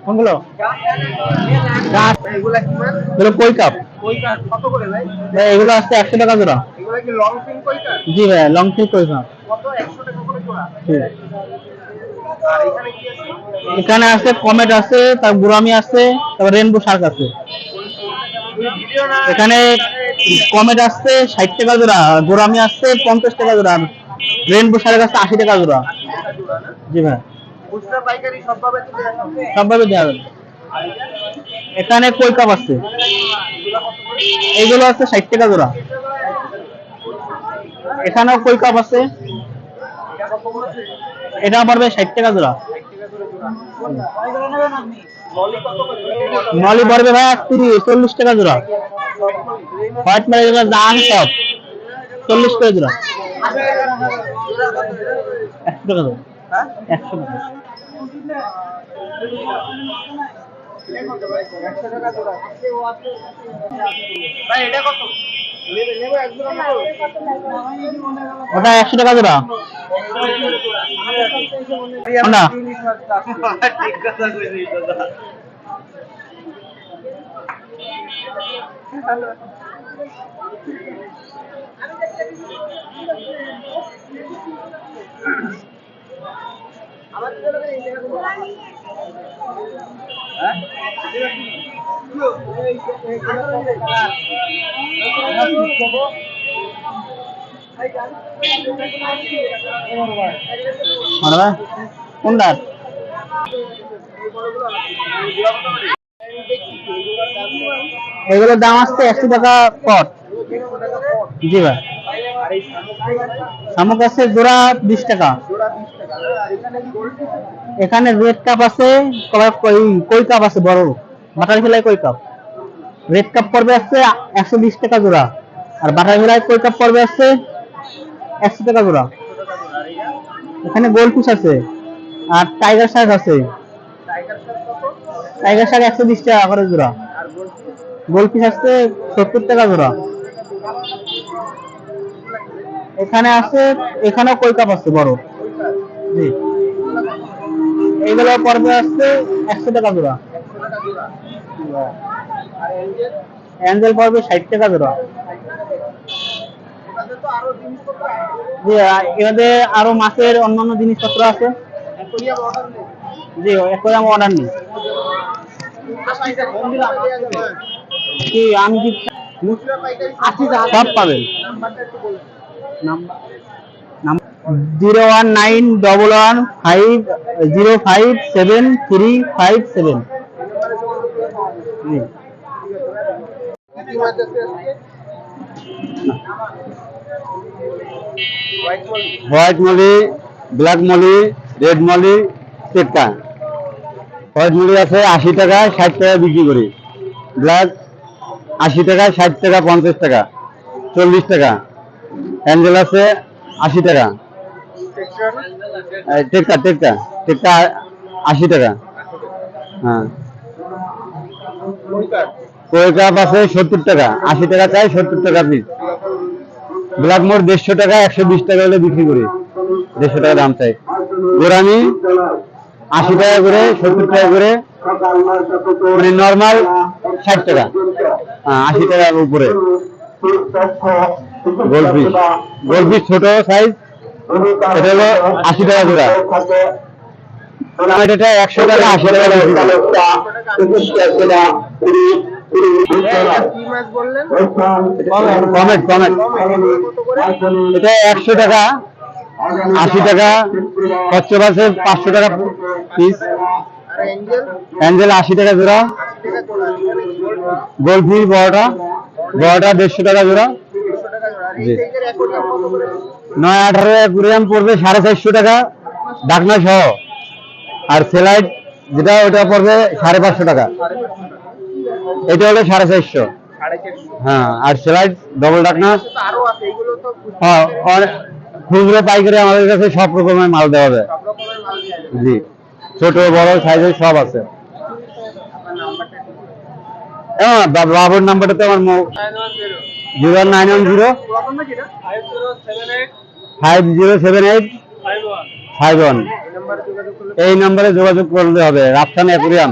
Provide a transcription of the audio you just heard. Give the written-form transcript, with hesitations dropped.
কোনগুলো? এগুলো কই কাপ। ভাই এগুলো আসছে 100 টাকা জোড়া। জি ভাই, লং ফিল কই কাপ। এখানে আছে কমেট আছে, তারপর গুরামি আছে, তারপর রেনবো শার্ক আছে। এখানে কমেট আসছে 60 টাকা জোড়া, গোরামি আসছে 50 টাকা জোড়া, রেনবো শার্ক আছে 80 টাকা জোড়া। জি ভাই, সবভাবে দেওয়া যাবে। এখানে কই কাপ আছে, এইগুলো আছে 60 টাকা জোড়া। এখানেও কই কাপ আছে, এটা পড়বে 60 টাকা জোড়া। নলি পড়বে ভাই 40 টাকা জোড়া। হোয়াইট মাল এগুলো দাম সব 40 করে জোড়া। 100 টাকা জোড়া। 100 টাকা। ওটা 100 টাকা জোড়া। না কোনটা? এগুলোর দাম আসছে 100 টাকা পট। জি ভাই। শামুক আছে জোড়া 20 টাকা। এখানে রেড কাপ আছে, কই কাপ আছে বড়, বাটার ফিলাই কই কাপ। রেড কাপ পড়বে আছে 120 টাকা জোড়া, আর বাটার ফিলাই কই কাপ পড়বে আছে 100 টাকা জোড়া। এখানে গোলফিশ আছে আর টাইগার শার্ক আছে। টাইগার শার্ক 120 টাকা করে জোড়া। গোলফিশ আছে 70 টাকা জোড়া। এখানে আছে, এখানেও কই কাপ আছে বড়। জি, এইগুলো পড়বে আছে 100 টাকা জোড়া। অ্যাঞ্জেল পড়বে 60 টাকা জোড়া। জি, এখানে আরো মাছের অন্যান্য জিনিসপত্র আছে। জি, অ্যাকোয়ারিয়াম অর্ডার নেই। কি আমি কি সব পাবেন। 0191150573557। White molly, black molly, red molly, টেক্কা। হোয়াইট মলি আছে 80 টাকা 60 টাকা বিক্রি করি। ব্ল্যাক 80 টাকা 60 টাকা 50 টাকা 40 টাকা। অ্যাঞ্জেল আছে 80 টাকা। টেক্কা টেক্কা টেক্কা 80 টাকা। হ্যাঁ, কই কাপ আছে 70 টাকা, 80 টাকা চাই, 70 টাকা পিস। ব্ল্যাক মোর 150 টাকা 120 টাকা হলে বিক্রি করি, 150 টাকা দাম চাই। গোরামি 80 টাকা করে, 70 টাকা করে, মানে নর্মাল 60 টাকা, 80 টাকার উপরে। গোলফিশ, গোলফিশ ছোট সাইজ, এটা হলো 80 টাকা জোড়া। এটা 100 টাকা 80 টাকা কমেট কমেট। এটা 100 টাকা 80 টাকা, কচ্ছপ আছে 500 টাকা পিস। অ্যাঞ্জেল 80 টাকা জোড়া। গোলফিশ বড়টা, বড়টা 150 টাকা জোড়া। 9-18 অ্যাকুয়ারিয়াম পড়বে 450 টাকা ঢাকনা সহ, আর সেলাইট যেটা ওটা পড়বে 550 টাকা। এটা হলো 450। হ্যাঁ, আর সেলাইট ডবল ঢাকনা। হ্যাঁ, খুচরো পাইকারি আমাদের কাছে সব রকমের মাল দেওয়া যায়। জি, ছোট বড় সাইজের সব আছে। হ্যাঁ, বাবুর নাম্বারটা তো আমার 0910 507851। এই নাম্বারে যোগাযোগ করলে হবে, রাফসান অ্যাকুরিয়াম।